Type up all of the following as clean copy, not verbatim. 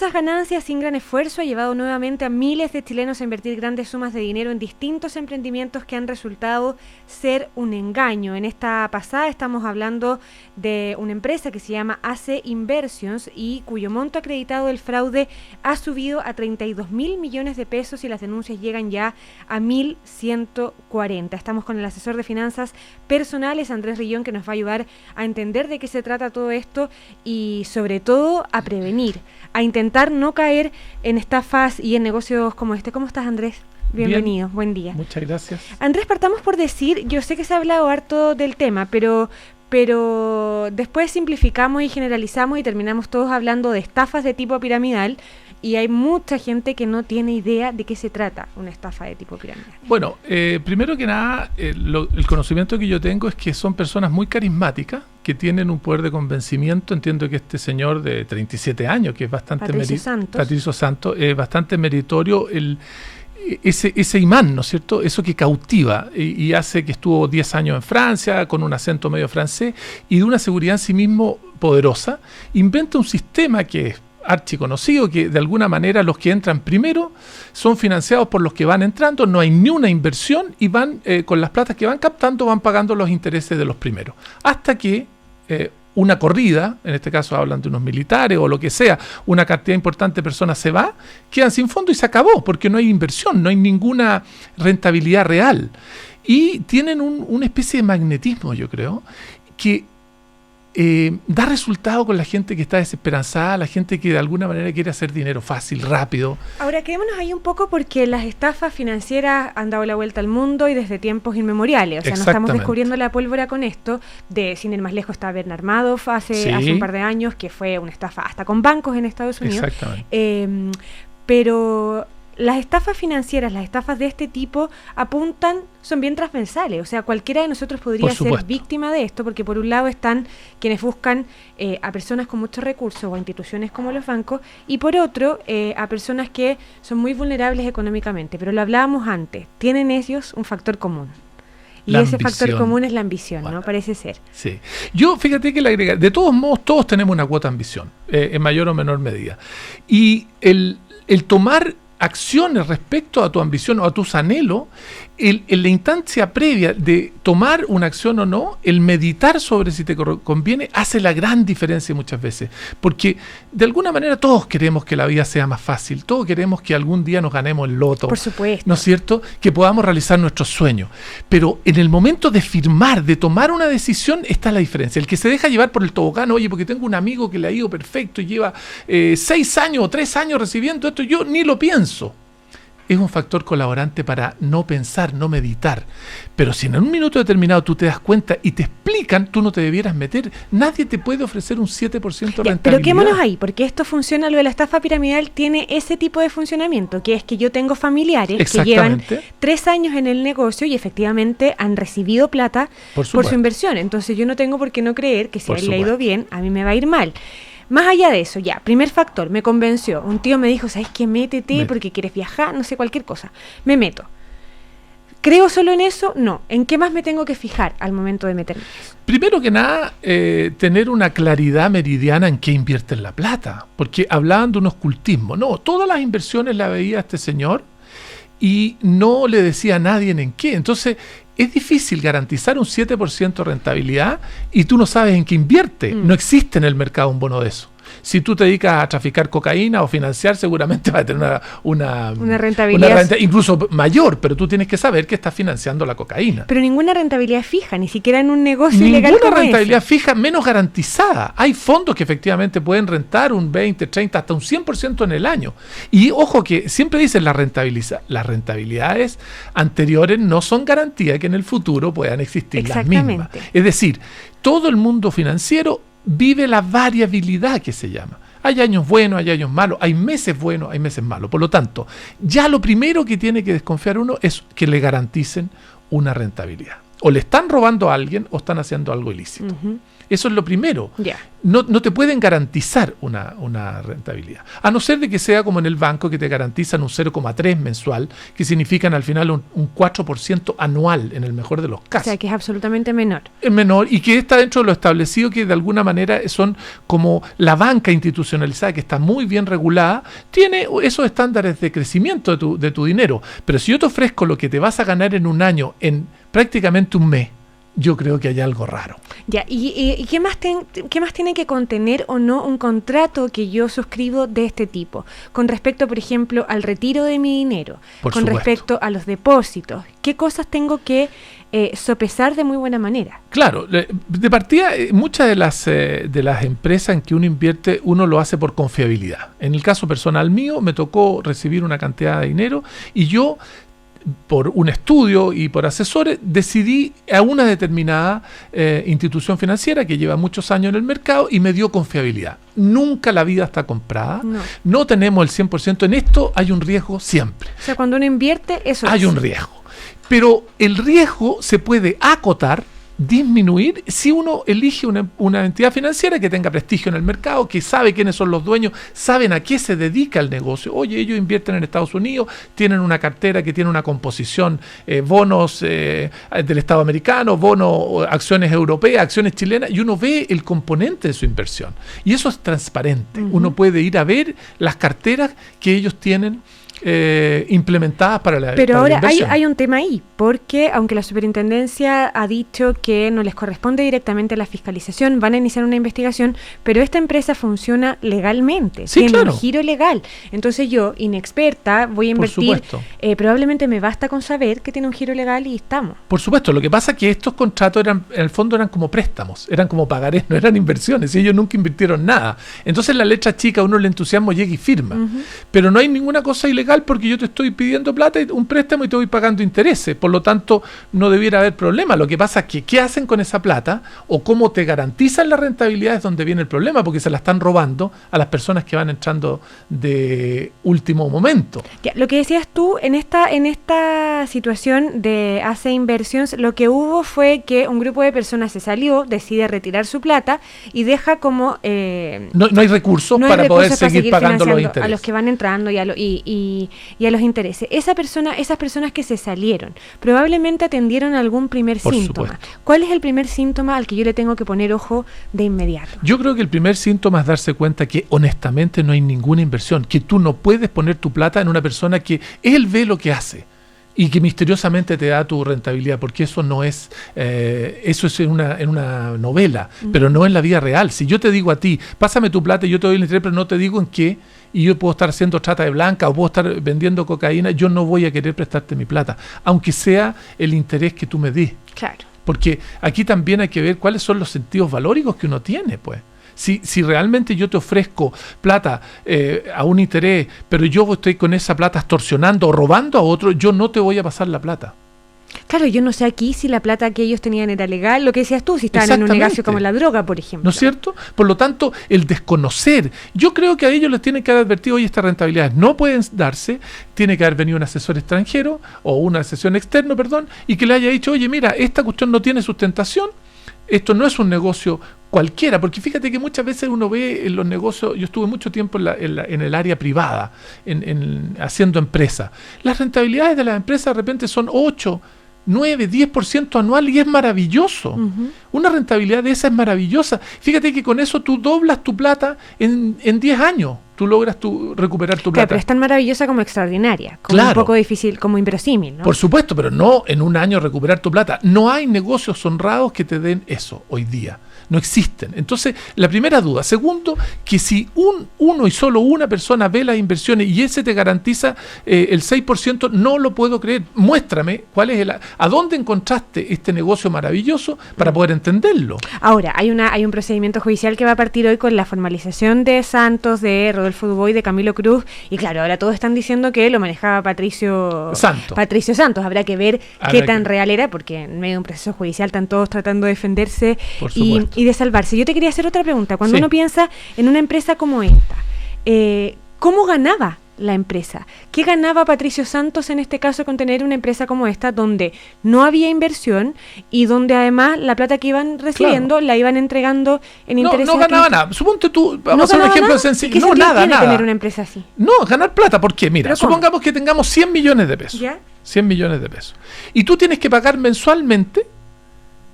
Sospechosas ganancias sin gran esfuerzo ha llevado nuevamente a miles de chilenos a invertir grandes sumas de dinero en distintos emprendimientos que han resultado ser un engaño. En esta pasada estamos hablando de una empresa que se llama AC Inversions y cuyo monto acreditado del fraude ha subido a 32.000 millones de pesos y las denuncias llegan ya a 1.140. Estamos con el asesor de finanzas personales, Andrés Rillón, que nos va a ayudar a entender de qué se trata todo esto y sobre todo a prevenir, a intentar no caer en estafas y en negocios como este. ¿Cómo estás, Andrés? Bienvenido, Bien, buen día. Muchas gracias. Andrés, partamos por decir, yo sé que se ha hablado harto del tema, pero después simplificamos y generalizamos y terminamos todos hablando de estafas de tipo piramidal y hay mucha gente que no tiene idea de qué se trata una estafa de tipo piramidal. Bueno, primero que nada, el conocimiento que yo tengo es que son personas muy carismáticas, que tienen un poder de convencimiento. Entiendo que este señor de 37 años, que es bastante Patricio Santos, es bastante meritorio ese imán, ¿no es cierto? Eso que cautiva y hace que estuvo 10 años en Francia, con un acento medio francés, y de una seguridad en sí mismo poderosa, inventa un sistema que es archiconocido, que de alguna manera los que entran primero son financiados por los que van entrando, no hay ni una inversión y van con las platas que van captando, van pagando los intereses de los primeros. Hasta que una corrida, en este caso hablan de unos militares o lo que sea, una cantidad importante de personas se va, quedan sin fondo y se acabó, porque no hay inversión, no hay ninguna rentabilidad real. Y tienen una especie de magnetismo, yo creo, que da resultado con la gente que está desesperanzada, la gente que de alguna manera quiere hacer dinero fácil, rápido. Ahora, quedémonos ahí un poco porque las estafas financieras han dado la vuelta al mundo y desde tiempos inmemoriales. O sea, no estamos descubriendo la pólvora con esto. Sin ir más lejos está Bernard Madoff hace un par de años, que fue una estafa hasta con bancos en Estados Unidos. Exactamente. Pero las estafas financieras, las estafas de este tipo son bien transversales, o sea, cualquiera de nosotros podría ser víctima de esto, porque por un lado están quienes buscan a personas con muchos recursos o a instituciones como los bancos, y por otro a personas que son muy vulnerables económicamente, pero lo hablábamos antes, tienen ellos un factor común. Y ese factor común es la ambición, ¿no? Parece ser. Sí. Yo, fíjate que de todos modos, todos tenemos una cuota de ambición, en mayor o menor medida. Y el tomar acciones respecto a tu ambición o a tus anhelos, en la instancia previa de tomar una acción o no, el meditar sobre si te conviene, hace la gran diferencia muchas veces. Porque de alguna manera todos queremos que la vida sea más fácil, todos queremos que algún día nos ganemos el loto. Por supuesto. ¿No es cierto? Que podamos realizar nuestros sueños. Pero en el momento de firmar, de tomar una decisión, está la diferencia. El que se deja llevar por el tobogán, oye, porque tengo un amigo que le ha ido perfecto y lleva 6 años o 3 años recibiendo esto, yo ni lo pienso. Es un factor colaborante para no pensar, no meditar. Pero si en un minuto determinado tú te das cuenta y te explican, tú no te debieras meter. Nadie te puede ofrecer un 7% de rentabilidad. Pero quémonos ahí, porque esto funciona, lo de la estafa piramidal tiene ese tipo de funcionamiento, que es que yo tengo familiares que llevan 3 años en el negocio y efectivamente han recibido plata por su inversión. Entonces yo no tengo por qué no creer que si a él le ha ido bien, a mí me va a ir mal. Más allá de eso, primer factor, me convenció. Un tío me dijo, ¿sabes qué? Métete porque quieres viajar, no sé, cualquier cosa. Me meto. ¿Creo solo en eso? No. ¿En qué más me tengo que fijar al momento de meterme? Primero que nada, tener una claridad meridiana en qué invierten la plata. Porque hablaban de un ocultismo. No, todas las inversiones las veía este señor y no le decía a nadie en qué. Entonces, es difícil garantizar un 7% de rentabilidad y tú no sabes en qué invierte. No existe en el mercado un bono de eso. Si tú te dedicas a traficar cocaína o financiar, seguramente va a tener una rentabilidad incluso mayor, pero tú tienes que saber que estás financiando la cocaína. Pero ninguna rentabilidad fija, ni siquiera en un negocio ilegal. Ninguna rentabilidad fija, menos garantizada. Hay fondos que efectivamente pueden rentar un 20, 30, hasta un 100% en el año. Y ojo que siempre dicen las rentabilidades anteriores no son garantía que en el futuro puedan existir las mismas. Es decir, todo el mundo financiero vive la variabilidad que se llama. Hay años buenos, hay años malos, hay meses buenos, hay meses malos. Por lo tanto, ya lo primero que tiene que desconfiar uno es que le garanticen una rentabilidad. O le están robando a alguien o están haciendo algo ilícito. Eso es lo primero. Yeah. No te pueden garantizar una rentabilidad. A no ser de que sea como en el banco, que te garantizan un 0,3 mensual, que significan al final un 4% anual, en el mejor de los casos. O sea, que es absolutamente menor. Es menor y que está dentro de lo establecido, que de alguna manera son como la banca institucionalizada, que está muy bien regulada, tiene esos estándares de crecimiento de tu dinero. Pero si yo te ofrezco lo que te vas a ganar en un año, en prácticamente un mes, yo creo que hay algo raro. Ya, ¿y qué más tiene que contener o no un contrato que yo suscribo de este tipo? Con respecto, por ejemplo, al retiro de mi dinero, con respecto a los depósitos. ¿Qué cosas tengo que sopesar de muy buena manera? Claro, de partida, muchas de las empresas en que uno invierte, uno lo hace por confiabilidad. En el caso personal mío, me tocó recibir una cantidad de dinero y yo, por un estudio y por asesores, decidí a una determinada institución financiera que lleva muchos años en el mercado y me dio confiabilidad. Nunca la vida está comprada, no tenemos el 100%, en esto hay un riesgo siempre. O sea, cuando uno invierte, eso hay un riesgo, pero el riesgo se puede acotar, disminuir, si uno elige una entidad financiera que tenga prestigio en el mercado, que sabe quiénes son los dueños, saben a qué se dedica el negocio. Oye, ellos invierten en Estados Unidos, tienen una cartera que tiene una composición, bonos del Estado americano, bonos, acciones europeas, acciones chilenas, y uno ve el componente de su inversión. Y eso es transparente. Uno puede ir a ver las carteras que ellos tienen implementadas para la Pero para ahora hay un tema ahí, porque aunque la superintendencia ha dicho que no les corresponde directamente la fiscalización, van a iniciar una investigación, pero esta empresa funciona legalmente, tiene un giro legal. Entonces yo, inexperta, voy a invertir, probablemente me basta con saber que tiene un giro legal y estamos. Por supuesto, lo que pasa es que estos contratos en el fondo eran como préstamos, eran como pagarés, no eran inversiones, y ellos nunca invirtieron nada. Entonces la letra chica, uno el entusiasmo llega y firma, pero no hay ninguna cosa ilegal, porque yo te estoy pidiendo plata, un préstamo, y te voy pagando intereses. Por lo tanto, no debiera haber problema. Lo que pasa es que ¿qué hacen con esa plata? O cómo te garantizan la rentabilidad es donde viene el problema, porque se la están robando a las personas que van entrando de último momento. Ya, lo que decías tú, en esta situación de AC Inversions, lo que hubo fue que un grupo de personas se salió, decide retirar su plata y deja como... no hay recursos para poder seguir pagando los intereses. A los que van entrando y a los intereses. Esas personas que se salieron, probablemente atendieron algún primer síntoma. Supuesto. ¿Cuál es el primer síntoma al que yo le tengo que poner ojo de inmediato? Yo creo que el primer síntoma es darse cuenta que honestamente no hay ninguna inversión, que tú no puedes poner tu plata en una persona que él ve lo que hace y que misteriosamente te da tu rentabilidad, porque eso no es, eso es en una novela, pero no en la vida real. Si yo te digo a ti, pásame tu plata y yo te doy el interés, pero no te digo en qué, y yo puedo estar haciendo trata de blanca o puedo estar vendiendo cocaína, yo no voy a querer prestarte mi plata, aunque sea el interés que tú me des. Claro. Porque aquí también hay que ver cuáles son los sentidos valóricos que uno tiene, pues. Si realmente yo te ofrezco plata a un interés, pero yo estoy con esa plata extorsionando o robando a otro, yo no te voy a pasar la plata. Claro, yo no sé aquí si la plata que ellos tenían era legal, lo que decías tú, si estaban en un negocio como la droga, por ejemplo. ¿No es cierto? Por lo tanto, el desconocer, yo creo que a ellos les tienen que haber advertido, oye, estas rentabilidades no pueden darse, tiene que haber venido un asesor extranjero o una asesor externo, y que le haya dicho, oye, mira, esta cuestión no tiene sustentación, esto no es un negocio cualquiera, porque fíjate que muchas veces uno ve en los negocios, yo estuve mucho tiempo en el área privada, haciendo empresas. Las rentabilidades de las empresas de repente son 8, 9, 10% anual y es maravilloso. Una rentabilidad de esa es maravillosa. Fíjate que con eso tú doblas tu plata en 10 años. Tú logras recuperar tu plata. Pero es tan maravillosa como extraordinaria, como un poco difícil, como inverosímil, ¿no? Por supuesto, pero no en un año recuperar tu plata. No hay negocios honrados que te den eso hoy día. No existen. Entonces, la primera duda. Segundo, que si uno y solo una persona ve las inversiones y ese te garantiza el 6%, no lo puedo creer. Muéstrame cuál es a dónde encontraste este negocio maravilloso para poder entenderlo. Ahora, hay un procedimiento judicial que va a partir hoy con la formalización de Santos, de Rodolfo Dubois, de Camilo Cruz, y claro, ahora todos están diciendo que lo manejaba Patricio Santos. Habrá que ver qué tan real era, porque en medio de un proceso judicial están todos tratando de defenderse y de salvarse. Yo te quería hacer otra pregunta. Cuando uno piensa en una empresa como esta, ¿cómo ganaba la empresa. ¿Qué ganaba Patricio Santos en este caso con tener una empresa como esta donde no había inversión y donde además la plata que iban recibiendo la iban entregando en intereses? No ganaba nada. Suponte tú, vamos a hacer un ejemplo sencillo. No, nada. Tener una empresa así? No, ganar plata. ¿Por qué? Mira, supongamos que tengamos 100 millones de pesos. ¿Ya? 100 millones de pesos. Y tú tienes que pagar mensualmente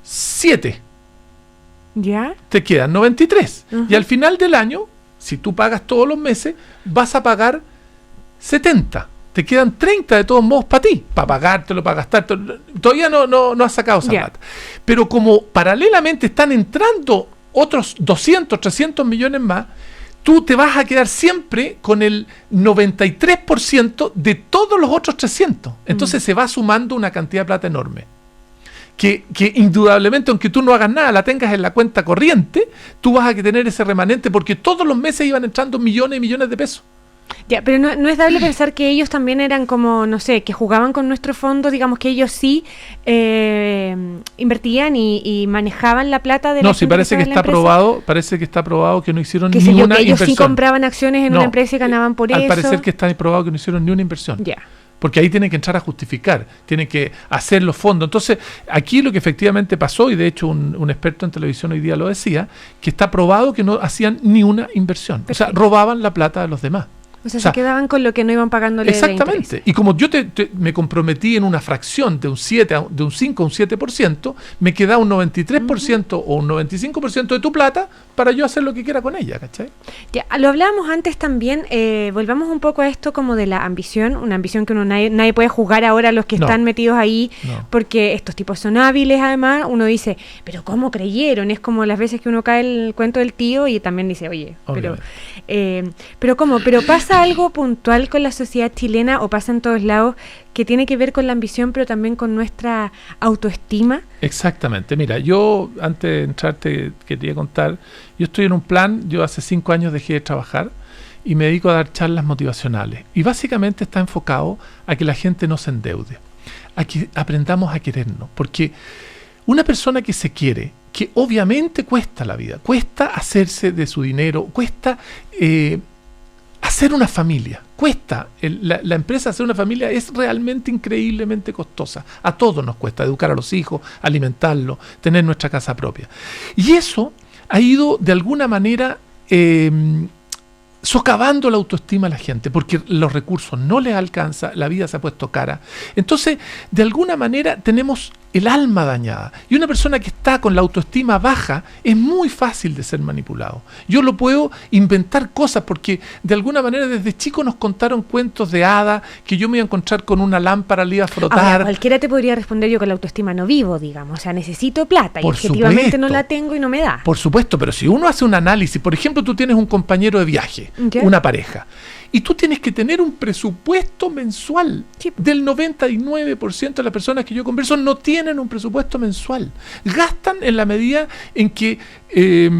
7. ¿Ya? Te quedan 93. Y al final del año, si tú pagas todos los meses, vas a pagar 70. Te quedan 30 de todos modos para ti, para pagártelo, para gastártelo. Todavía no has sacado esa plata. Pero como paralelamente están entrando otros 200, 300 millones más, tú te vas a quedar siempre con el 93% de todos los otros 300. Entonces se va sumando una cantidad de plata enorme. Que indudablemente, aunque tú no hagas nada, la tengas en la cuenta corriente, tú vas a tener ese remanente porque todos los meses iban entrando millones y millones de pesos. Ya, pero no es dable pensar que ellos también eran como, no sé, que jugaban con nuestro fondo, digamos que ellos sí invertían y manejaban la plata de la gente. No, sí, parece que está probado que no hicieron ni una que ellos inversión. Sí compraban acciones en una empresa y ganaban por eso. Al parecer que está probado que no hicieron ni una inversión. Ya. Porque ahí tienen que entrar a justificar, tienen que hacer los fondos. Entonces, aquí lo que efectivamente pasó, y de hecho un experto en televisión hoy día lo decía, que está probado que no hacían ni una inversión. Perfecto. O sea, robaban la plata de los demás. O sea, se quedaban con lo que no iban pagándole. Exactamente. Y como yo me comprometí en una fracción de un 5 a un 7%, me queda un 93% o un 95% de tu plata para yo hacer lo que quiera con ella, ¿cachai? Ya, lo hablábamos antes también, volvamos un poco a esto como de la ambición, una ambición que nadie puede juzgar ahora a los que están metidos ahí, porque estos tipos son hábiles además, uno dice, pero ¿cómo creyeron? Es como las veces que uno cae el cuento del tío y también dice, oye, pero ¿cómo? Pero pasa algo puntual con la sociedad chilena o pasa en todos lados que tiene que ver con la ambición pero también con nuestra autoestima. Exactamente, mira, yo antes de entrar te quería contar, yo estoy en un plan, yo hace 5 años dejé de trabajar y me dedico a dar charlas motivacionales y básicamente está enfocado a que la gente no se endeude, a que aprendamos a querernos, porque una persona que se quiere, que obviamente cuesta la vida, cuesta hacerse de su dinero, cuesta hacer una familia, cuesta, la empresa hacer una familia es realmente increíblemente costosa, a todos nos cuesta educar a los hijos, alimentarlos, tener nuestra casa propia. Y eso ha ido de alguna manera socavando la autoestima a la gente, porque los recursos no les alcanza, la vida se ha puesto cara. Entonces, de alguna manera tenemos el alma dañada. Y una persona que está con la autoestima baja es muy fácil de ser manipulado. Yo lo puedo inventar cosas porque de alguna manera desde chico nos contaron cuentos de hadas que yo me iba a encontrar con una lámpara, le iba a frotar. Ahora, cualquiera te podría responder, yo con la autoestima no vivo, digamos. O sea, necesito plata y objetivamente no la tengo y no me da. Por supuesto, pero si uno hace un análisis, por ejemplo, tú tienes un compañero de viaje, una pareja, y tú tienes que tener un presupuesto mensual. Sí. Del 99% de las personas que yo converso no tienen un presupuesto mensual. Gastan en la medida en que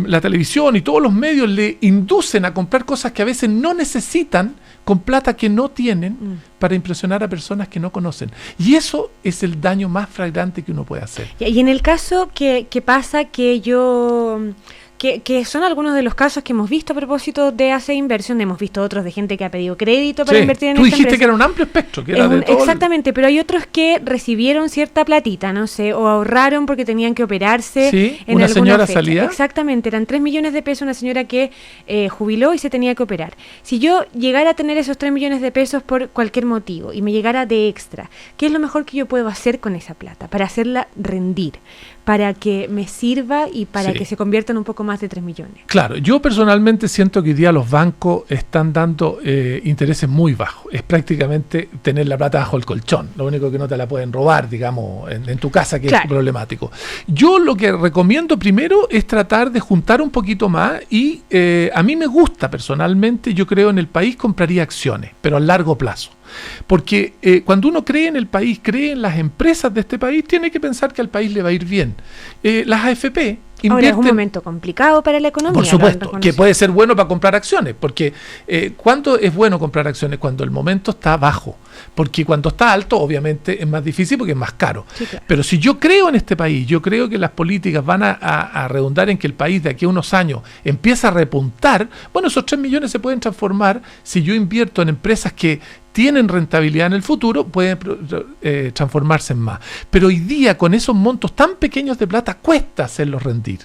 la televisión y todos los medios le inducen a comprar cosas que a veces no necesitan con plata que no tienen para impresionar a personas que no conocen. Y eso es el daño más flagrante que uno puede hacer. Y en el caso que pasa que yo... Que son algunos de los casos que hemos visto a propósito de hacer inversión, hemos visto otros de gente que ha pedido crédito para invertir en esta empresa. Tú dijiste que era un amplio espectro. Que era de todo exactamente, pero hay otros que recibieron cierta platita, no sé, o ahorraron porque tenían que operarse en una alguna señora fecha. Salía. Exactamente, eran 3 millones de pesos, una señora que jubiló y se tenía que operar. Si yo llegara a tener esos 3 millones de pesos por cualquier motivo y me llegara de extra, ¿qué es lo mejor que yo puedo hacer con esa plata? Para hacerla rendir, para que me sirva y para que se convierta en un poco más de 3 millones. Claro, yo personalmente siento que hoy día los bancos están dando intereses muy bajos. Es prácticamente tener la plata bajo el colchón. Lo único que no te la pueden robar, digamos, en tu casa, que es problemático. Yo lo que recomiendo primero es tratar de juntar un poquito más y a mí me gusta personalmente, yo creo en el país compraría acciones, pero a largo plazo. Porque cuando uno cree en el país, cree en las empresas de este país, tiene que pensar que al país le va a ir bien. Las AFP invierten... Ahora es un momento complicado para la economía. Por supuesto, que puede ser bueno para comprar acciones, porque ¿cuándo es bueno comprar acciones? Cuando el momento está bajo. porque cuando está alto obviamente es más difícil porque es más caro. Sí, claro. Pero si yo creo en este país, yo creo que las políticas van a redundar en que el país de aquí a unos años empieza a repuntar, bueno, esos 3 millones se pueden transformar, si yo invierto en empresas que tienen rentabilidad en el futuro, pueden transformarse en más. Pero hoy día, con esos montos tan pequeños de plata, cuesta hacerlos rendir.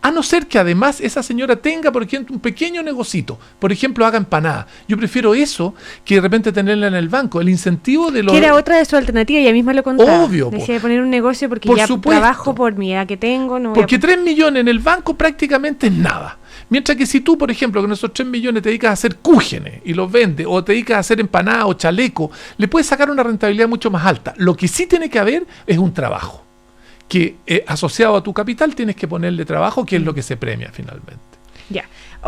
A no ser que además esa señora tenga, por ejemplo, un pequeño negocito, por ejemplo, haga empanada. Yo prefiero eso que de repente tenerla en el banco. El incentivo de los... Que era otra de sus alternativas, ella misma lo contaba. Obvio. Dejé de poner un negocio porque por ya supuesto. Trabajo por mi edad que tengo. No porque 3 millones en el banco prácticamente es nada. Mientras que si tú, por ejemplo, con esos 3 millones te dedicas a hacer cúgenes y los vendes, o te dedicas a hacer empanadas o chaleco, le puedes sacar una rentabilidad mucho más alta. Lo que sí tiene que haber es un trabajo, que asociado a tu capital tienes que ponerle trabajo, que es lo que se premia finalmente. Ya,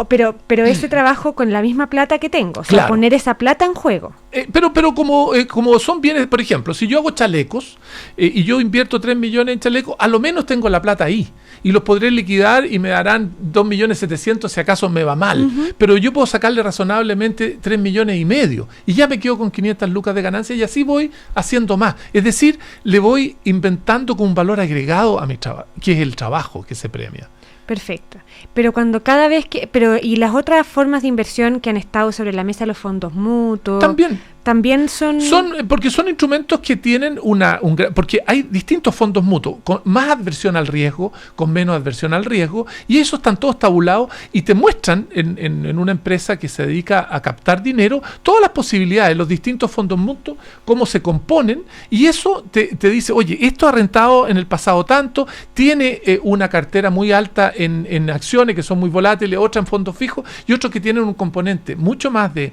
pero ese trabajo con la misma plata que tengo, o sea, claro. Poner esa plata en juego. Pero como son bienes, por ejemplo, si yo hago chalecos y yo invierto 3 millones en chalecos, a lo menos tengo la plata ahí y los podré liquidar y me darán 2.700.000 si acaso me va mal. Pero yo puedo sacarle razonablemente 3,5 millones y ya me quedo con 500 lucas de ganancia y así voy haciendo más. Es decir, le voy inventando con un valor agregado a mi trabajo, que es el trabajo que se premia. Perfecto. Pero cuando cada vez que... y las otras formas de inversión que han estado sobre la mesa, los fondos mutuos... También son... Porque son instrumentos que tienen porque hay distintos fondos mutuos, con más adversión al riesgo, con menos adversión al riesgo, y esos están todos tabulados y te muestran en una empresa que se dedica a captar dinero, todas las posibilidades, los distintos fondos mutuos, cómo se componen, y eso te dice, oye, esto ha rentado en el pasado tanto, tiene una cartera muy alta en acciones que son muy volátiles, otra en fondos fijos, y otros que tienen un componente mucho más de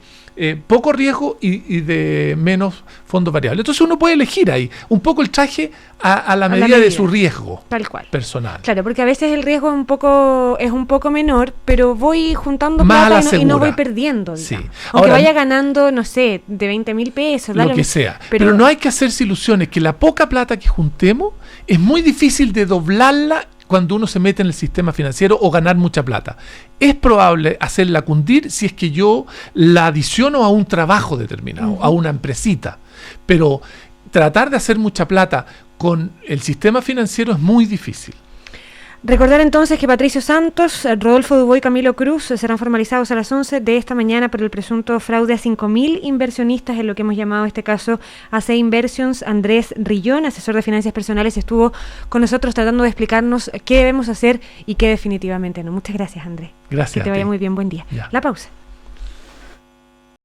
poco riesgo y de menos fondos variables. Entonces uno puede elegir ahí un poco el traje a la medida de su riesgo tal cual. Personal. Claro, porque a veces el riesgo es un poco menor, pero voy juntando plata y no voy perdiendo. Sí. Aunque vaya ganando, no sé, de 20,000 pesos. Lo que sea. Pero no hay que hacerse ilusiones, que la poca plata que juntemos es muy difícil de doblarla cuando uno se mete en el sistema financiero o ganar mucha plata. Es probable hacerla cundir si es que yo la adiciono a un trabajo determinado, a una empresita. Pero tratar de hacer mucha plata con el sistema financiero es muy difícil. Recordar entonces que Patricio Santos, Rodolfo Dubois y Camilo Cruz serán formalizados a las 11 de esta mañana por el presunto fraude a 5.000 inversionistas en lo que hemos llamado este caso AC Inversions. Andrés Rillón, asesor de finanzas personales, estuvo con nosotros tratando de explicarnos qué debemos hacer y qué definitivamente no. Muchas gracias, Andrés. Gracias. Que te vaya muy bien. Buen día. Ya. La pausa.